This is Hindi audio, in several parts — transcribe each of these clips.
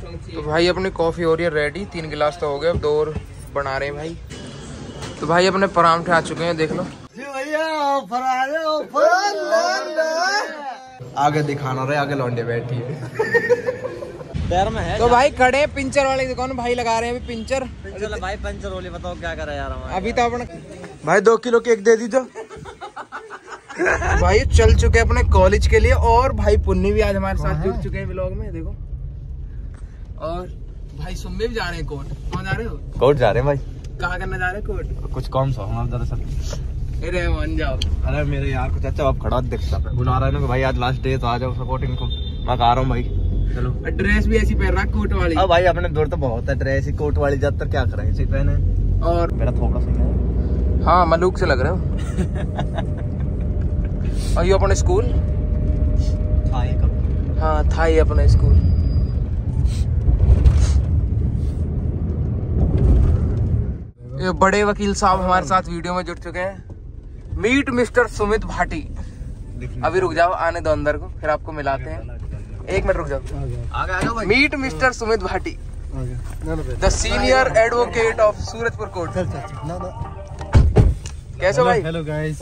तो भाई अपनी कॉफी हो रही है रेडी, 3 गिलास तो हो गए, अब 2 और बना रहे हैं भाई। तो भाई अपने परांठे आ चुके हैं, देख लो आगे दिखाना रहे, आगे लौंडे बैठी है पैर में है। तो भाई खड़े पिंचर वाली दुकान भाई लगा रहे हैं अभी पिंचर। भाई पंचर वाली बताओ क्या करे यार हमारे। अभी तो अपने भाई 2 किलो केक दे दीजिए। भाई चल चुके अपने कॉलेज के लिए, और भाई पुन्नी भी आज हमारे साथ जुड़ चुके हैं व्लॉग में, देखो। और भाई सुम्बे भी जा रहे हैं कोर्ट। कहाँ जा रहे हो? कोर्ट जा रहे हैं भाई। कहाँ करने जा रहे हैं कोर्ट? कुछ कौन सा हमारा दरअसल। अरे मान जाओ। अरे मेरे यार कुछ अच्छा आप खड़ा दिखता है, बुला रहा है ना कि भाई आज लास्ट डे तो आ जाओ सपोर्टिंग को। मैं आ रहा हूँ भाई, चलो। ड्रेस भी ऐसी पहन रहा कोट वाली। अब भाई अपने दूर तो बहुत है ड्रेस ही कोट वाली, ज्यादातर क्या करें इसी पहने। और मेरा थोड़ा सा है। हाँ मलूक से लग रहे हो। और ये अपने स्कूल थाई का। हाँ थाई अपना स्कूल। ये बड़े वकील साहब हमारे साथ वीडियो में जुड़ चुके हैं। Meet mister Sumit Bhati. अभी रुक जाओ, आने दो अंदर को, फिर आपको मिलाते हैं। 1 मिनट रुक जाओ। आगे meet mister Sumit Bhati, the senior advocate of Surajpur court. कैसे भाई? हेलो गाइस,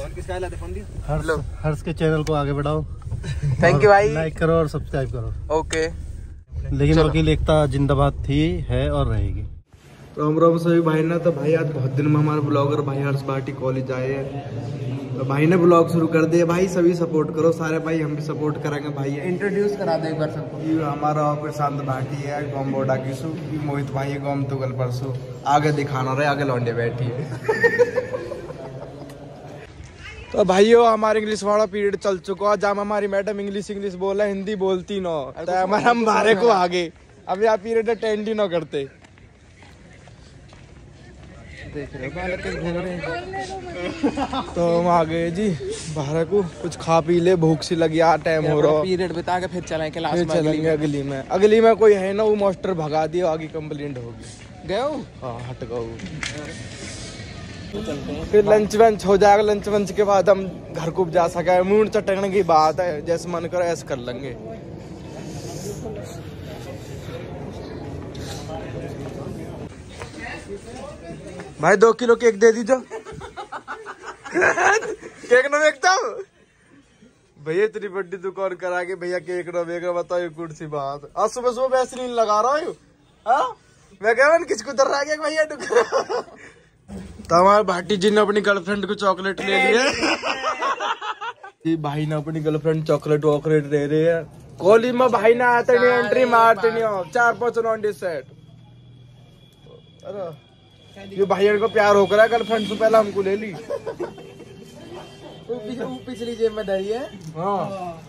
हर्ष के चैनल को आगे बढ़ाओ। थैंक यू भाई, लाइक करो और सब्सक्राइब करो। ओके। लेकिन वकील एकता जिंदाबाद थी, है और रहेगी। तो हम रोम सभी भाई ना, तो भाई आज बहुत दिन में हमारे ब्लॉगर भाई हर्ष भाटी कॉलेज आए हैं, तो भाई ने ब्लॉग शुरू कर दिया। भाई सभी सपोर्ट करो, सारे भाई हम भी सपोर्ट करेंगे। भाई इंट्रोड्यूस करा दो एक बार सबको। ये हमारा प्रशांत भाटी है, गोम बोडा किसु, मोहित भाई है, गोम तुगल परसु। आगे दिखाना रहे, आगे लौंडे बैठी है। तो भाइयों हमारा इंग्लिश वाला पीरियड चल चुका है, जहाँ हमारी मैडम इंग्लिश बोला, हिंदी बोलती न, तो हमारा हम बारे को आगे अभी आप पीरियड अटेंड ही न करते। देख रहे तो हम आ गए जी बाहर को, कुछ खा पी ले, भूख सी लगी, आ टाइम हो रहा, पीरियड बिता के फिर चलेंगे क्लास में। चलेंगे अगली में कोई है ना, वो मास्टर भगा दिया, आगे कंप्लेंट होगी। गए हो? हाँ हट गए। फिर लंच वंच हो जाएगा, लंच वंच के बाद हम घर को जा सके। मूड चटकने की बात है, जैसे मन करे ऐसे कर लेंगे। भाई 2 किलो केक दे दीजिए। केक न बेचता हूँ भैया, इतनी बड़ी दुकान करा के भैया केक न बेच, बताओ ये कुर्सी बात। आज सुबह सुबह वैसलीन लगा रहा हूँ। हाँ मैं कह किसको डर रहा है भैया दुकान। तो हमारे भाटी जी ने अपनी गर्लफ्रेंड को चॉकलेट ले लिया। भाई ने अपनी गर्लफ्रेंड चॉकलेट वॉकलेट दे रही है। कॉलेज में भाई ने आते नहीं, एंट्री मारते नहीं, 4-5 राउंड सेट। अरे ये भाई को प्यार होकर है, गर्लफ्रेंड से पहले हमको ले ली। वो पिछली जेब में धरी है। हाँ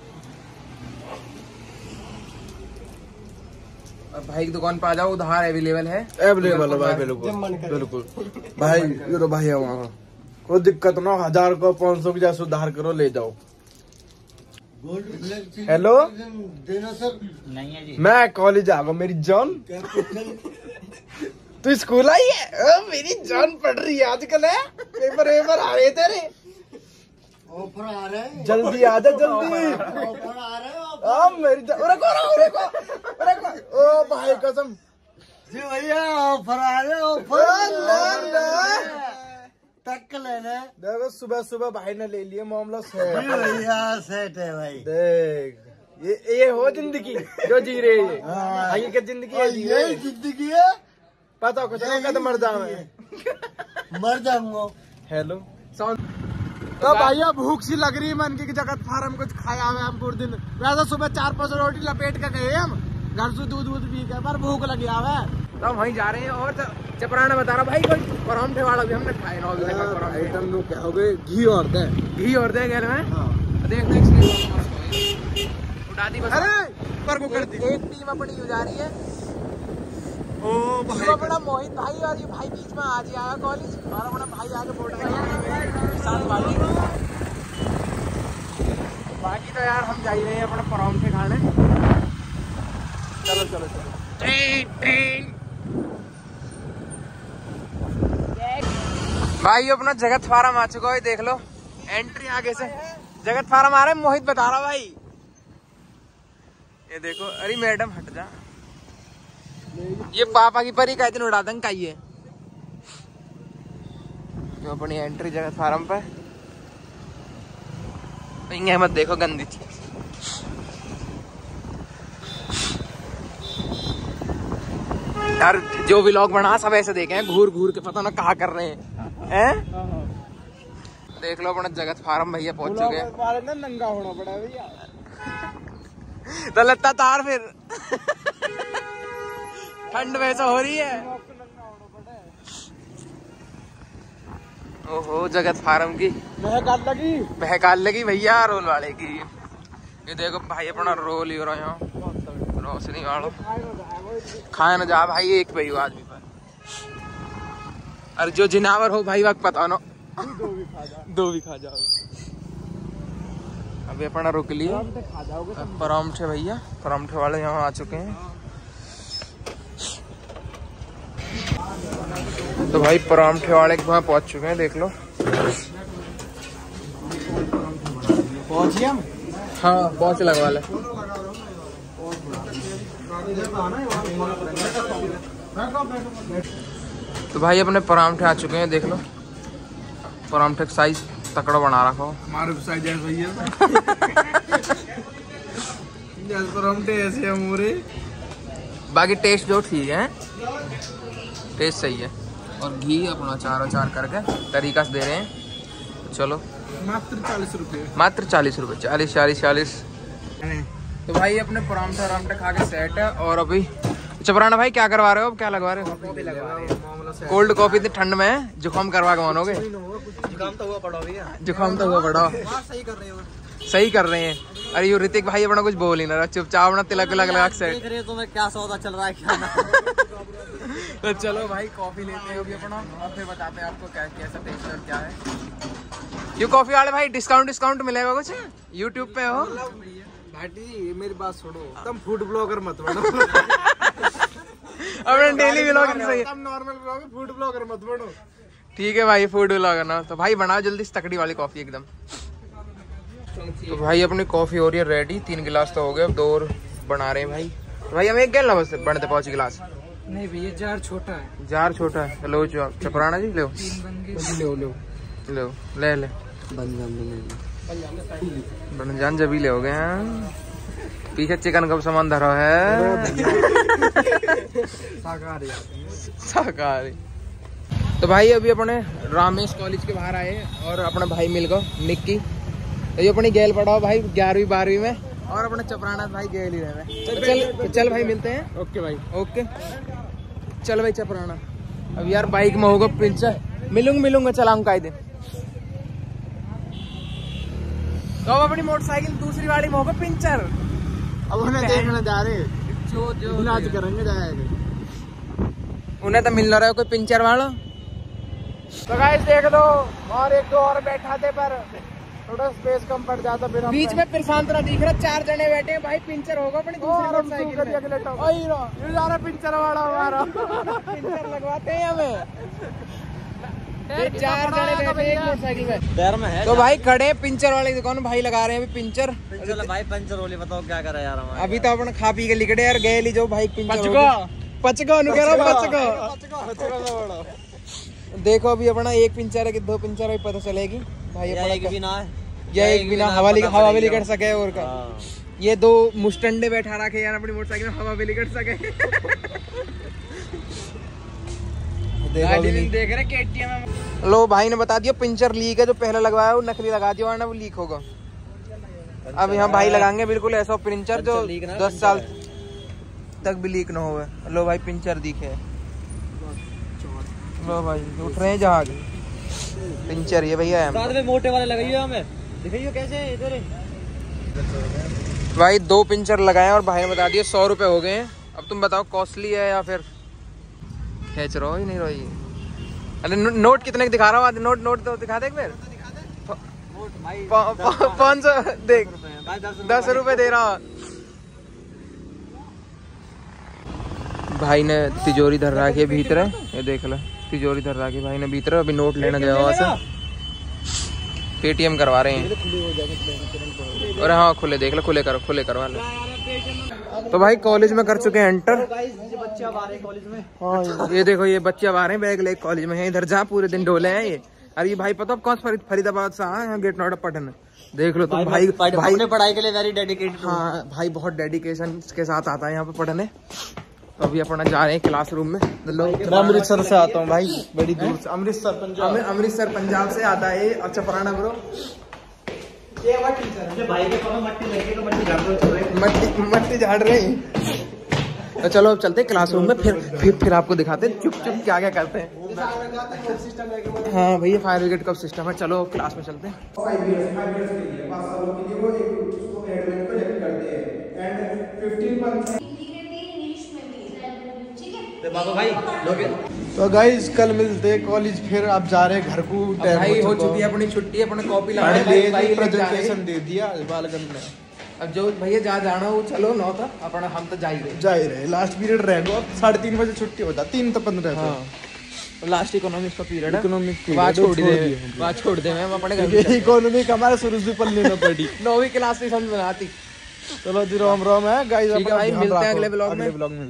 भाई की दुकान पे आ जाओ, उधार अवेलेबल है। अवेलेबल है भाई, बिल्कुल भाई। ये तो भाई है वहाँ, कोई दिक्कत ना, 1000 को 500 की जैसे उधार करो, ले जाओ। हेलो नहीं है जी, मैं कॉलेज आ गया मेरी जान। तू स्कूल आई है? मेरी जान पढ़ रही है आजकल, है पेपर वेपर आ रहे तेरे, ऑफर आ रहे हैं, जल्दी आ जा जल्दी, ऑफर आ रहे हैं मेरी जान। ओ भाई कसम जी भैया, ऑफर आ रहे, ऑफर तक लेना। देखो सुबह सुबह भाई ने ले लिए, मामला भैया सेट है भाई। देख ये हो जिंदगी जो जी रहे है। हाँ ये क्या जिंदगी है? यही जिंदगी है, पता कुछ नहीं, मर जाऊंगा मर जाऊंगा। हेलो तो भैया भूख सी लग रही है, मन की जगत फार्म कुछ खाया हुआ हम पूरे दिन। वैसे सुबह 4-5 रोटी लपेट के गए हम, घर से दूध पी के, पर भूख लगी हुआ है तो हम वहीं जा रहे हैं। और चपराना बता रहा भाई, कोई परांठे वाला भी हमने खाए ना। आइटम लोग क्या हो गए, घी और दे घर में। देख उठा दी बस। अरे पर को कर दी। एक टीम अपनी हो जा रही है। ओ भाई अपना मोहित भाई, और ये भाई बीच में आज ही आया कॉलेज, और अपना भाई आगे बोर्ड में साथ वाली। बाकी तो यार हम जा ही रहे हैं अपना परांठे खाने। चलो ट्रेन भाई अपना जगत फार्म आ चुका है, देख लो एंट्री आगे से जगत फार्म आ रहा है। मोहित बता रहा भाई, ये देखो। अरे मैडम हट जा, ये पापा की परी कहते उड़ा दंग का ये जो अपनी एंट्री जगत फार्म पे इंगे मत देखो गंदी चीज। यार जो व्लॉग बना सब ऐसे देखे हैं घूर घूर के पता ना कहाँ कर रहे हैं। देख लो अपना जगत फार्म भैया पहुंच चुके हैं। नंगा होना पड़ा भैया तो लगता तार फिर ठंड वैसा हो रही है। ओहो जगत फार्म की बहकाल लगी भैया रोल वाले की। ये देखो भाई अपना रोल ही हो रहा है रोशनी वालों खाए न जा भाई एक पे आदमी पर। अरे जो जिनावर हो भाई वक्त पता ना दो भी खा जाओ। अभी अपना रुक लिए परांठे भैया परांठे वाले यहाँ आ चुके हैं। तो भाई परांठे वाले के वहाँ पहुंच चुके हैं देख लो। पहुंचिए हम। हाँ पहुंच लगवा ले। तो भाई अपने परांठे आ चुके हैं देख लो। परांठे का साइज तकड़ा बना रखा हो हमारे साइज ऐसा ही है जैसे परांठे ऐसे हमारे। बाकी टेस्ट जो ठीक है टेस्ट सही है। और घी अपना चार करके तरीका से दे रहे हैं। चलो मात्र 40 रुपए मात्र 40 रुपए 40। तो भाई अपने परांठे खा के सेट है। और अभी चपराना भाई क्या करवा रहे हो अब क्या लगवा रहे हो? कोल्ड कॉफी तो ठंड में जुकाम करवा के मानोगे। जुकाम तो हुआ पड़ा भैया जुकाम तो हुआ पड़ा सही कर रहे हैं। अरे ये ऋतिक भाई अपना कुछ बोल ही ना रहा चुपचाप अपना तिलक लगा सेट। तो मैं क्या सौदा चल रहा है क्या तो चलो भाई कॉफी लेते हैं अभी अपना और फिर बताते हैं आपको क्या कैसा टेस्ट और क्या है। ये कॉफी वाले भाई डिस्काउंट मिलेगा कुछ यूट्यूब पे हो? भाटी मेरी बात सुनो तुम फूड ब्लॉगर मत बनो अपना डेली व्लॉगर सही है। तुम नॉर्मल ब्लॉगर फूड ब्लॉगर मत बनो। ठीक है भाई फूड व्लॉगर ना। तो भाई बनाओ जल्दी से तकड़ी वाली कॉफी एकदम। तो भाई अपनी कॉफी हो रही है रेडी। 3 गिलास तो हो गए अब 2 और बना रहे हैं भाई। तो भाई हम एक गए ना बस बनते 5 गिलास। नहीं भैया जार छोटा है जार छोटा है। लो चपराना जी लो ले बन जान जबी ले हो गए हैं। पीछे चिकन का सामान धरा है शाकाहारी। तो भाई अभी अपने रामेश कॉलेज के बाहर आए और अपना भाई मिल गए निक्की। तो ये अपनी गेल पढ़ाओ भाई 11वीं 12वीं में और अपना चपराना भाई गेल ही रहे। चल भाई मिलते हैं। ओके भाई ओके चल भाई चपराना। अब यार बाइक में होगा पंचर मिलूंगा चलाऊंगा कायदे। तो अब अपनी मोटरसाइकिल दूसरी गाड़ी में होगा पंचर। अब उन्हें देखने जा रहे जो इलाज करेंगे जाएंगे उन्हें तो मिल रहा है कोई पंचर वाला। तो गाइस देख दो और 1-2 और बैठा थे पर थोड़ा स्पेस कम पड़ जाता फिर बीच में प्रशांत ना दिख रहा 4 जने बैठे हैं भाई। पंचर होगा अपनी दूसरी मोटरसाइकिल जा रहा पंचर वाला हमारा पंचर लगवाते हैं हमें। 4 जने बैठे एक मोटरसाइकिल में तो भाई खड़े पंचर वाले की दुकान भाई लगा रहे हैं अभी पंचर। भाई पंचर वाले बताओ क्या करा यार हमारे। अभी तो अपना खा पी के लिखड़े यार गए ली जो भाई पंचर पचको देखो अभी अपना 1 पंचर है कि 2 पंचर है पता चलेगी भाई। एक बिना हवा भी लिकड़ सके और का ये 2 मुस्टंडे बैठा रखे यार अपनी मोटरसाइकिल में हवा भी लिकड़ सके। देख रहे KTM। लो भाई ने बता दिया पंचर लीक है जो पहले लगवाया वो नकली लगा दिया वरना वो लीक होगा। अब यहाँ भाई लगाएंगे बिल्कुल ऐसा पंचर जो 10 साल तक भी लीक ना हो। लो भाई पंचर दिखे। लो भाई उठ रहे हैं जहाज पंचर ये भैया साथ में मोटे वाले लगाइए हमें दिखाइए कैसे इधर भाई 2 पंचर लगाए और भाई ने बता दिया 100 रुपए हो गए हैं। अब तुम बताओ कॉस्टली है या फिर खींच रहा हो ही नहीं रही। अरे नोट कितने का दिखा रहा हूँ? नोट तो दिखा दे एक बार। 500 देख 10 रुपए दे रहा। भाई ने तिजोरी धर रखी है भीतर ये देख लो तिजोरी धर रखी भाई ने भीतर। अभी नोट लेने गया वहां से पेटीएम करवा रहे हैं। और हाँ खुले देख लो खुले करवा लो। तो भाई कॉलेज में कर चुके हैं एंटर। बच्चे अब आ रहे हैं कॉलेज में। हाँ ये देखो ये बच्चे अब आ रहे हैं बैग लेके कॉलेज में है इधर जहाँ पूरे दिन डोले हैं ये। अरे ये भाई पता कौन फरीदाबाद से आया है गेट नोएडा पटन। देख लो तुम भाई अपने पढ़ाई के लिए वेरी डेडिकेटेड। हाँ भाई बहुत डेडिकेशन के साथ आता है यहाँ पे पढ़ने। तो अभी अपना जा रहे हैं क्लासरूम में। मैं अमृतसर से आता हूँ भाई, बड़ी दूर से। अमृतसर पंजाब से आता है। अच्छा पुराना ब्रो भाई के पापा मट्टी झाड़ रहे हैं। तो चलो अब चलते हैं क्लासरूम में फिर आपको दिखाते हैं चुप क्या क्या करते हैं। हाँ भैया फायर ब्रिगेड का सिस्टम है। चलो क्लास में चलते हैं। 5 years के लिए 5 सालों के लिए वो उसको एडमिट को लेकर करते हैं एंड 15 तो गाइस कल मिलते हैं कॉलेज, फिर आप जा रहे हैं घर को। भाई हो चुकी है अपनी छुट्टी, अपने कॉपी प्रेजेंटेशन दे दिया बालगंज ने। अब जो भैया जहाँ जाना हो चलो 9 था अपना हम तो जा ही रहे। लास्ट पीरियड रहेगा, अब 3:30 बजे छुट्टी होता, 3 तो 15। हाँ लास्ट इकोनॉमिक्स का पीरियड है। इकोनॉमिक वहाँ छोड़ दे हम अपने घर। इकोनॉमिक हमारे शुरू से पढ़ने में पड़ी 9वीं क्लास से समझ में आती। चलो जी राम राम है गाइस। ठीक है भाई मिलते हैं अगले ब्लॉग में।